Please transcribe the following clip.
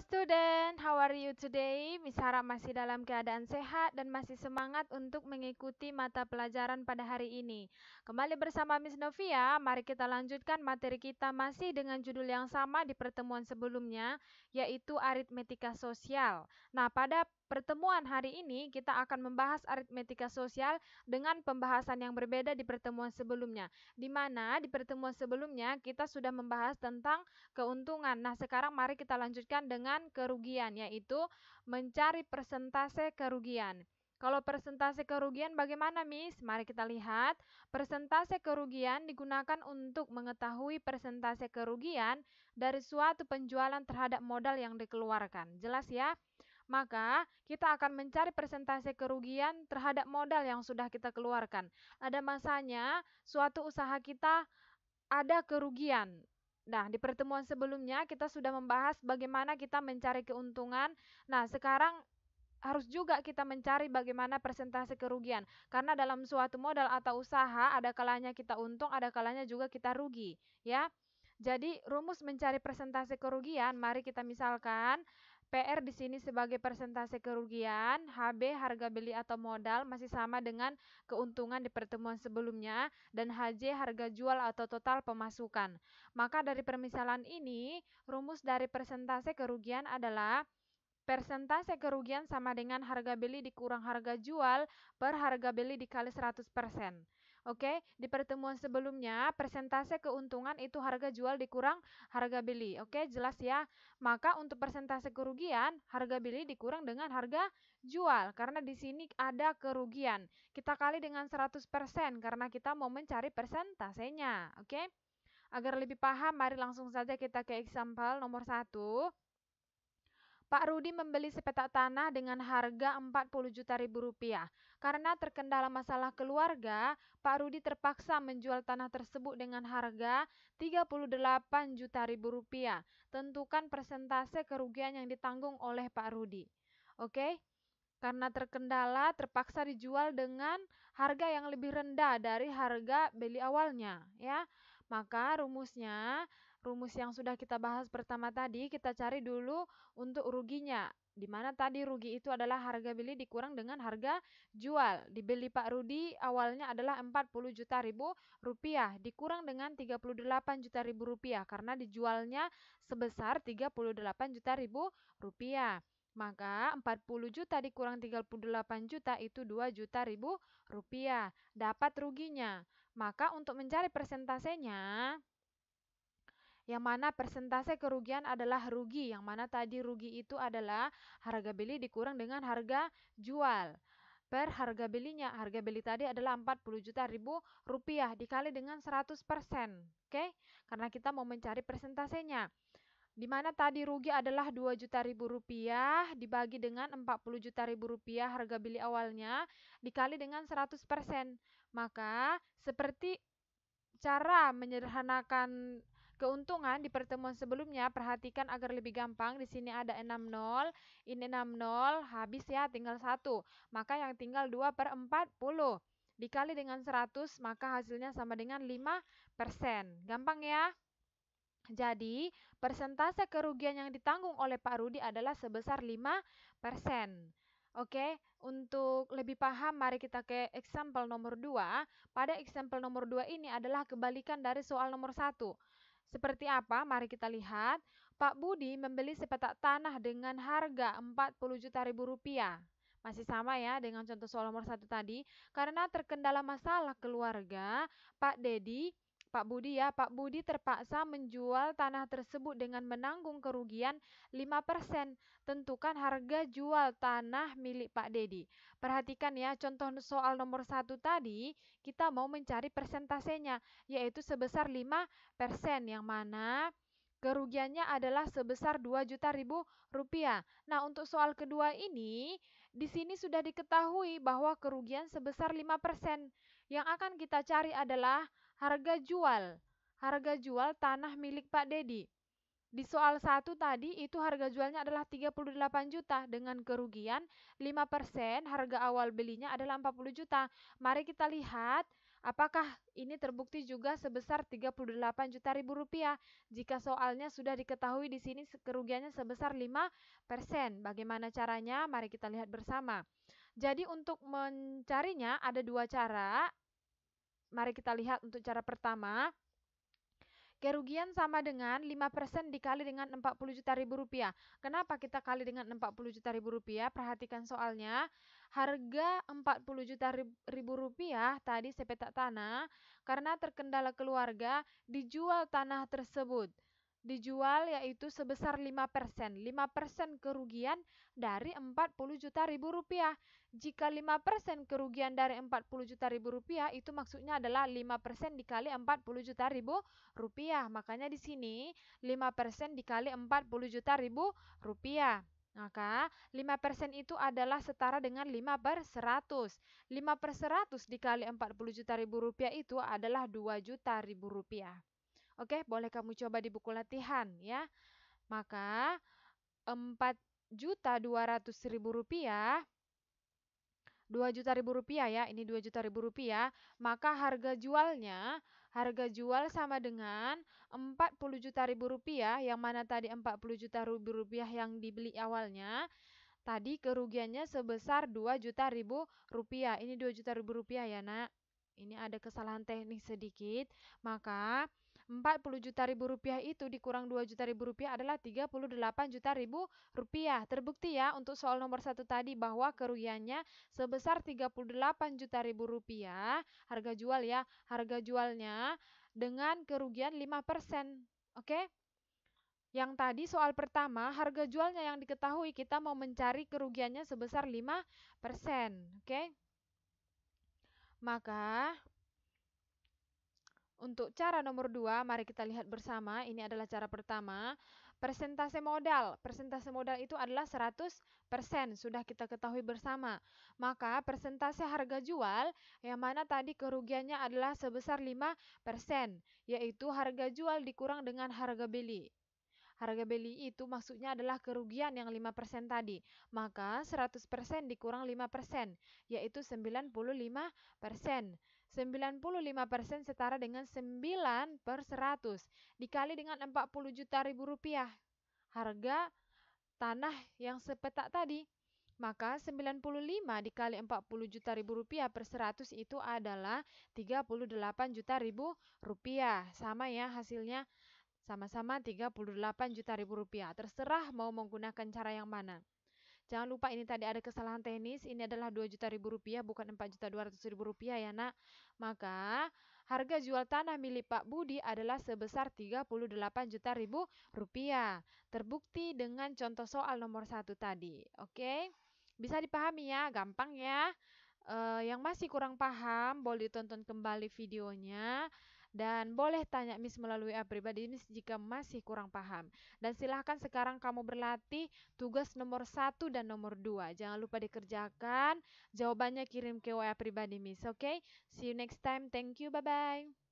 student, how are you today? Miss harap masih dalam keadaan sehat dan masih semangat untuk mengikuti mata pelajaran pada hari ini. Kembali bersama Miss Novia, mari kita lanjutkan materi kita masih dengan judul yang sama di pertemuan sebelumnya, yaitu aritmetika sosial. Nah, pada pertemuan hari ini kita akan membahas aritmetika sosial dengan pembahasan yang berbeda di pertemuan sebelumnya, di mana di pertemuan sebelumnya kita sudah membahas tentang keuntungan. Nah, sekarang mari kita lanjutkan dengan kerugian, yaitu mencari persentase kerugian. Kalau persentase kerugian bagaimana, Miss? Mari kita lihat. Persentase kerugian digunakan untuk mengetahui persentase kerugian dari suatu penjualan terhadap modal yang dikeluarkan. Jelas ya? Maka kita akan mencari persentase kerugian terhadap modal yang sudah kita keluarkan. Ada masanya suatu usaha kita ada kerugian. Nah, di pertemuan sebelumnya kita sudah membahas bagaimana kita mencari keuntungan. Nah, sekarang harus juga kita mencari bagaimana persentase kerugian. Karena dalam suatu modal atau usaha ada kalanya kita untung, ada kalanya juga kita rugi, ya. Jadi, rumus mencari persentase kerugian, mari kita misalkan PR di sini sebagai persentase kerugian, HB harga beli atau modal masih sama dengan keuntungan di pertemuan sebelumnya, dan HJ harga jual atau total pemasukan. Maka dari permisalan ini, rumus dari persentase kerugian adalah persentase kerugian sama dengan harga beli dikurang harga jual per harga beli dikali 100%. Oke, di pertemuan sebelumnya persentase keuntungan itu harga jual dikurang harga beli. Oke, jelas ya. Maka untuk persentase kerugian, harga beli dikurang dengan harga jual karena di sini ada kerugian. Kita kali dengan 100% karena kita mau mencari persentasenya. Oke? Agar lebih paham, mari langsung saja kita ke example nomor 1. Pak Rudi membeli sepetak tanah dengan harga 40 juta rupiah. Karena terkendala masalah keluarga, Pak Rudi terpaksa menjual tanah tersebut dengan harga 38 juta rupiah. Tentukan persentase kerugian yang ditanggung oleh Pak Rudi. Oke? Karena terkendala, terpaksa dijual dengan harga yang lebih rendah dari harga beli awalnya, ya. Maka rumus yang sudah kita bahas pertama tadi, kita cari dulu untuk ruginya. Di mana tadi rugi itu adalah harga beli dikurang dengan harga jual. Dibeli Pak Rudi awalnya adalah 40 juta rupiah, dikurang dengan 38 juta rupiah karena dijualnya sebesar 38 juta rupiah. Maka 40 juta dikurang 38 juta itu 2 juta rupiah. Dapat ruginya. Maka untuk mencari persentasenya, yang mana persentase kerugian adalah rugi. Yang mana tadi rugi itu adalah harga beli dikurang dengan harga jual. Per harga belinya, harga beli tadi adalah 40 juta rupiah dikali dengan 100%. Oke? Karena kita mau mencari persentasenya. Di mana tadi rugi adalah 2 juta rupiah dibagi dengan 40 juta rupiah harga beli awalnya dikali dengan 100%. Maka seperti cara menyederhanakan keuntungan di pertemuan sebelumnya, perhatikan agar lebih gampang. Di sini ada 6 nol, ini 6 nol, habis ya tinggal 1. Maka yang tinggal 2 per 40. Dikali dengan 100, maka hasilnya sama dengan 5%. Gampang ya? Jadi, persentase kerugian yang ditanggung oleh Pak Rudi adalah sebesar 5%. Oke, untuk lebih paham, mari kita ke example nomor 2. Pada example nomor 2 ini adalah kebalikan dari soal nomor 1. Seperti apa? Mari kita lihat. Pak Budi membeli sepetak tanah dengan harga 40 juta rupiah. Masih sama ya dengan contoh soal nomor 1 tadi. Karena terkendala masalah keluarga, Pak Budi terpaksa menjual tanah tersebut dengan menanggung kerugian 5%. Tentukan harga jual tanah milik Pak Dedi. Perhatikan ya, contoh soal nomor 1 tadi, kita mau mencari persentasenya, yaitu sebesar 5%, yang mana kerugiannya adalah sebesar 2 juta rupiah. Nah, untuk soal kedua ini, di sini sudah diketahui bahwa kerugian sebesar 5%. Yang akan kita cari adalah harga jual tanah milik Pak Dedi. Di soal 1 tadi itu harga jualnya adalah 38 juta dengan kerugian 5%, harga awal belinya adalah 40 juta. Mari kita lihat Apakah ini terbukti juga sebesar 38 juta ribu rupiah? Jika soalnya sudah diketahui di sini kerugiannya sebesar 5%. Bagaimana caranya? Mari kita lihat bersama. Jadi untuk mencarinya ada dua cara. Mari kita lihat untuk cara pertama. Kerugian sama dengan 5% dikali dengan 40 juta ribu rupiah. Kenapa kita kali dengan 40 juta ribu rupiah? Perhatikan soalnya. Harga 40 juta ribu rupiah tadi sepetak tanah, karena terkendala keluarga, dijual tanah tersebut. Dijual yaitu sebesar 5%. 5% kerugian dari 40 juta ribu rupiah. Jika 5% kerugian dari 40 juta ribu rupiah, itu maksudnya adalah 5% dikali 40 juta ribu rupiah. Makanya di sini 5% dikali 40 juta ribu rupiah. Maka 5% itu adalah setara dengan 5/100. 5/100 dikali 40 juta ribu rupiah itu adalah 2 juta ribu rupiah. Oke, boleh kamu coba di buku latihan ya. Maka 4.200.000 rupiah, 2 juta ribu rupiah ya, ini 2 juta ribu rupiah, maka harga jual sama dengan 40 juta ribu rupiah, yang mana tadi 40 juta ribu rupiah yang dibeli awalnya, tadi kerugiannya sebesar 2 juta ribu rupiah. Ini 2 juta ribu rupiah ya nak. Ini ada kesalahan teknik sedikit. Maka 40 juta ribu rupiah itu dikurang 2 juta ribu rupiah adalah 38 juta ribu rupiah. Terbukti ya untuk soal nomor 1 tadi bahwa kerugiannya sebesar 38 juta ribu rupiah. Harga jual ya, harga jualnya dengan kerugian 5%. Oke? Yang tadi soal pertama, harga jualnya yang diketahui, kita mau mencari kerugiannya sebesar 5%. Oke? Maka untuk cara nomor 2, mari kita lihat bersama. Ini adalah cara pertama. Persentase modal. Persentase modal itu adalah 100%. Sudah kita ketahui bersama. Maka persentase harga jual, yang mana tadi kerugiannya adalah sebesar 5%. Yaitu harga jual dikurang dengan harga beli. Harga beli itu maksudnya adalah kerugian yang 5% tadi. Maka 100% dikurang 5%, yaitu 95%. 95% setara dengan 9/100 dikali dengan 40 juta ribu rupiah. Harga tanah yang sepetak tadi. Maka 95 dikali 40 juta ribu rupiah per 100 itu adalah 38 juta ribu rupiah. Sama ya hasilnya. Sama-sama 38 juta ribu rupiah. Terserah mau menggunakan cara yang mana. Jangan lupa ini tadi ada kesalahan teknis. Ini adalah 2 juta ribu rupiah bukan 4.200.000 rupiah ya nak. Maka harga jual tanah milik Pak Budi adalah sebesar 38 juta ribu rupiah. Terbukti dengan contoh soal nomor 1 tadi. Oke? Bisa dipahami ya, gampang ya. Yang masih kurang paham boleh ditonton kembali videonya. Dan boleh tanya Miss melalui WA pribadi Miss jika masih kurang paham. Dan silahkan sekarang kamu berlatih tugas nomor 1 dan nomor 2. Jangan lupa dikerjakan. Jawabannya kirim ke WA pribadi Miss. Oke? See you next time. Thank you. Bye-bye.